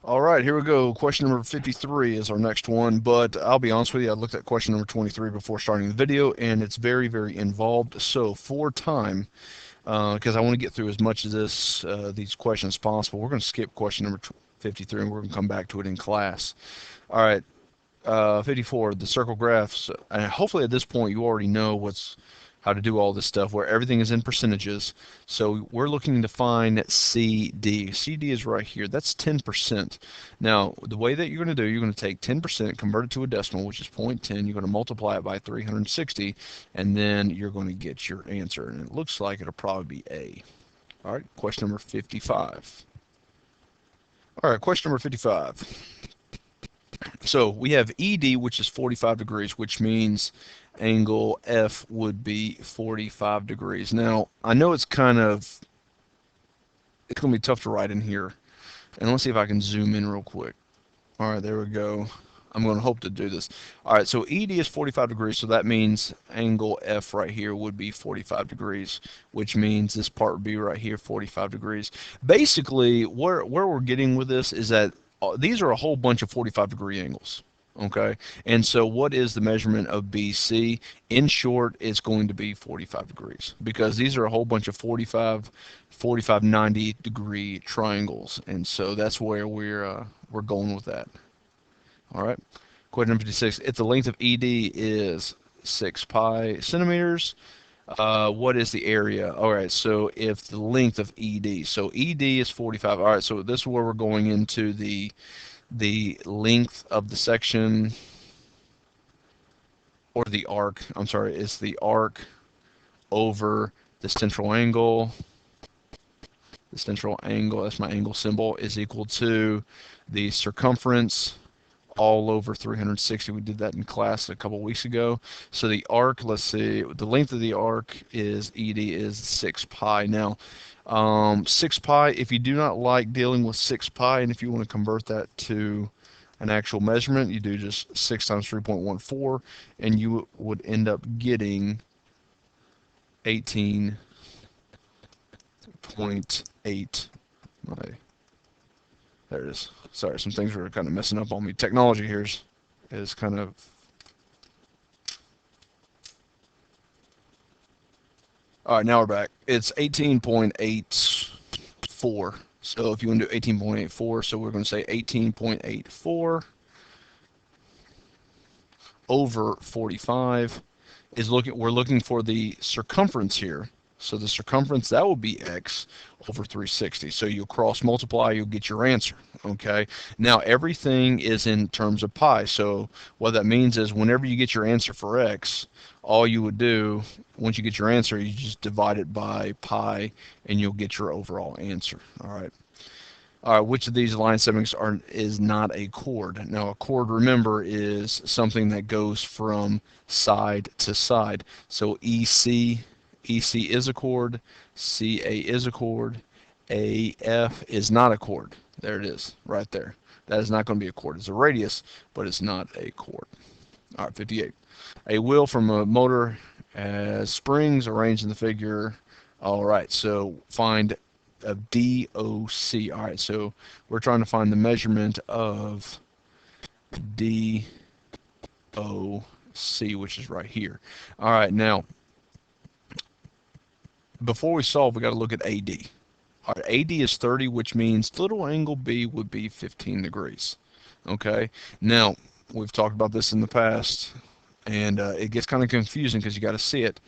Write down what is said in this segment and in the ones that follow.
All right, here we go. Question number 53 is our next one, but I'll be honest with you, I looked at question number 23 before starting the video, and it's very, very involved. So for time, because I want to get through as much of these questions as possible, we're going to skip question number 53, and we're going to come back to it in class. All right, 54, the circle graphs, and hopefully at this point you already know how to do all this stuff where everything is in percentages. So we're looking to find CD. CD is right here. That's 10%. Now, the way that you're going to do, you're going to take 10%, convert it to a decimal, which is 0.10. You're going to multiply it by 360, and then you're going to get your answer. And it looks like it'll probably be A. All right, question number 55. All right, question number 55. So we have ED, which is 45 degrees, which means angle F would be 45 degrees. Now, I know it's going to be tough to write in here. And let's see if I can zoom in real quick. All right, there we go. I'm going to hope to do this. All right, so ED is 45 degrees, so that means angle F right here would be 45 degrees, which means this part would be right here, 45 degrees. Basically, where we're getting with this is that these are a whole bunch of 45-degree angles. Okay, and so what is the measurement of BC? In short, it's going to be 45 degrees because these are a whole bunch of 45, 90-degree triangles, and so that's where we're going with that. All right. Question number 56. If the length of ED is 6 pi centimeters, what is the area? All right. So if the length of ED, so ED is 45. All right. So this is where we're going into the length of the section or the arc. I'm sorry. It's the arc over the central angle. The central angle, that's my angle symbol, is equal to the circumference all over 360. We did that in class a couple weeks ago. So the arc, let's see, the length of the arc is ED is 6 pi. Now, 6 pi, if you do not like dealing with 6 pi, and if you want to convert that to an actual measurement, you do just 6 times 3.14, and you would end up getting 18.8. There it is. Sorry, some things were kind of messing up on me. Technology here is kind of. All right, now we're back. It's 18.84. So if you want to do 18.84, so we're going to say 18.84 over 45 is we're looking for the circumference here. So the circumference, that will be x over 360. So you'll cross multiply, you'll get your answer. Okay. Now everything is in terms of pi. So what that means is whenever you get your answer for x, all you would do, once you get your answer, you just divide it by pi and you'll get your overall answer. All right. Which of these line segments is not a chord? Now, a chord, remember, is something that goes from side to side. So EC is a chord, CA is a chord, AF is not a chord. There it is, right there. That is not going to be a chord. It's a radius, but it's not a chord. All right, 58. A wheel from a motor has springs arranged in the figure. All right, so find of DOC. All right, so we're trying to find the measurement of DOC, which is right here. All right, now, before we solve, we got to look at AD. All right, AD is 30, which means little angle B would be 15 degrees. Okay, now, we've talked about this in the past, and it gets kind of confusing because you got to see it.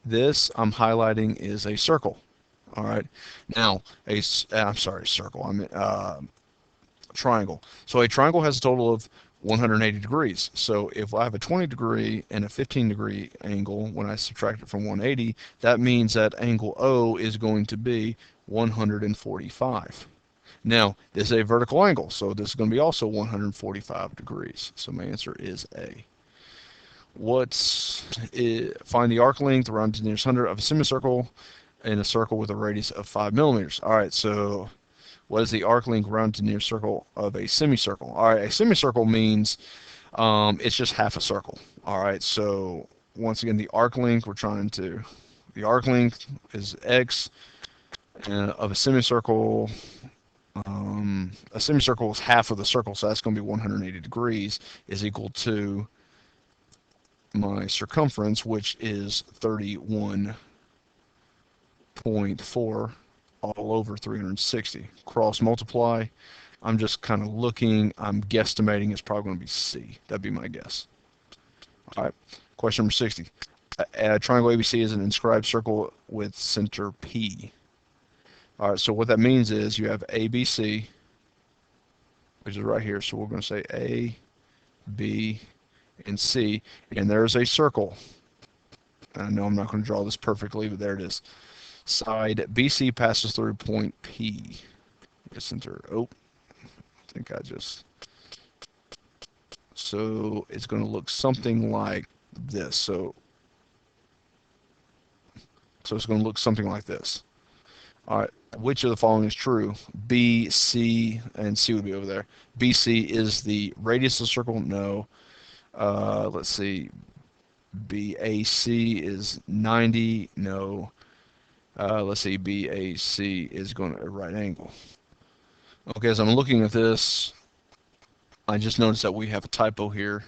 This I'm highlighting is a circle. All right. Now, I'm sorry, circle. I mean triangle. So a triangle has a total of 180 degrees. So if I have a 20 degree and a 15 degree angle, when I subtract it from 180, that means that angle O is going to be 145. Now, this is a vertical angle, so this is going to be also 145 degrees. So my answer is A. Find the arc length around 10 to the nearest hundred of a semicircle in a circle with a radius of 5 millimeters. All right, so what is the arc length around the nearest circle of a semicircle? All right, a semicircle means it's just half a circle. All right, so once again, the arc length, the arc length is x of a semicircle. A semicircle is half of the circle, so that's going to be 180 degrees, is equal to my circumference, which is 31.4 all over 360. Cross multiply. I'm just kind of looking. I'm guesstimating it's probably going to be C. That'd be my guess. All right. Question number 60. A triangle ABC is an inscribed circle with center P. All right. So what that means is you have ABC, which is right here. So we're going to say A, B, and C. And there's a circle. I know I'm not going to draw this perfectly, but there it is. Side BC passes through point P. Center. Oh, I think I just. So it's going to look something like this. So it's going to look something like this. All right. Which of the following is true? B, C, and C would be over there. BC is the radius of the circle. No. Let's see. BAC is 90. No. Let's see. BAC is going to a right angle. Okay, as I'm looking at this, I just noticed that we have a typo here.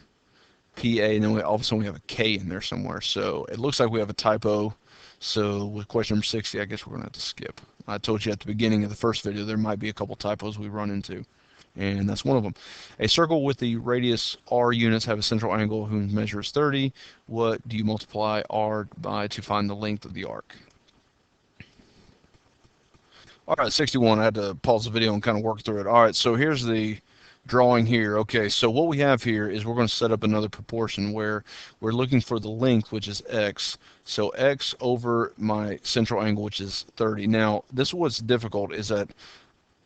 PA, and then all of a sudden we have a K in there somewhere. So it looks like we have a typo. So with question number 60, I guess we're going to have to skip. I told you at the beginning of the first video there might be a couple typos we run into, and that's one of them. A circle with the radius r units have a central angle whose measure is 30. What do you multiply r by to find the length of the arc? All right, 61. I had to pause the video and kind of work through it. All right, so here's the drawing here. Okay, so what we have here is we're going to set up another proportion where we're looking for the length, which is x. So x over my central angle, which is 30. Now, this is what's difficult is that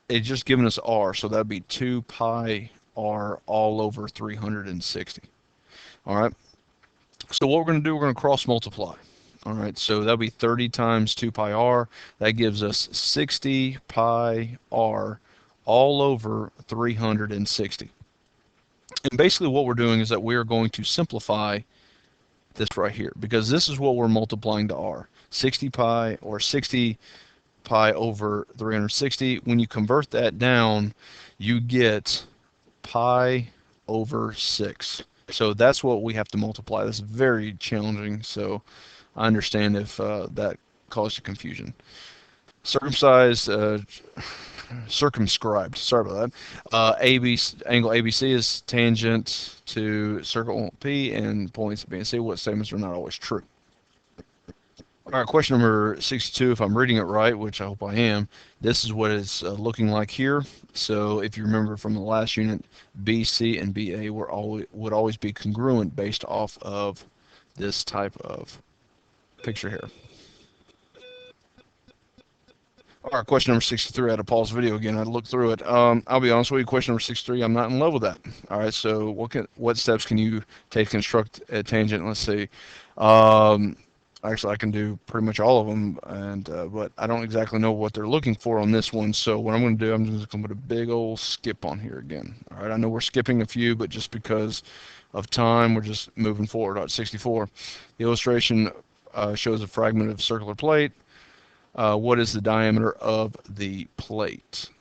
it's just given us r, so that'd be 2 pi r all over 360. All right, so what we're going to do, we're going to cross multiply. All right, so that'll be 30 times 2 pi r. That gives us 60 pi r all over 360. And basically what we're doing is that we are going to simplify this right here, because this is what we're multiplying to r. 60 pi, or 60 pi over 360. When you convert that down, you get pi over 6. So that's what we have to multiply. That's very challenging, so I understand if that caused you confusion. Circumcised, circumscribed. Sorry about that. Angle ABC is tangent to circle P, and points B and C. What statements are not always true? All right, question number 62. If I'm reading it right, which I hope I am, this is what it's looking like here. So if you remember from the last unit, BC and BA would always be congruent based off of this type of picture here. All right, question number 63. I had to pause the video again. I had to look through it. I'll be honest with you, question number 63, I'm not in love with that. All right, so what steps can you take to construct a tangent? Let's see. Actually, I can do pretty much all of them, but I don't exactly know what they're looking for on this one. So what I'm going to do, I'm just going to put a big old skip on here again. All right, I know we're skipping a few, but just because of time, we're just moving forward. All right, 64. The illustration shows a fragment of circular plate. What is the diameter of the plate?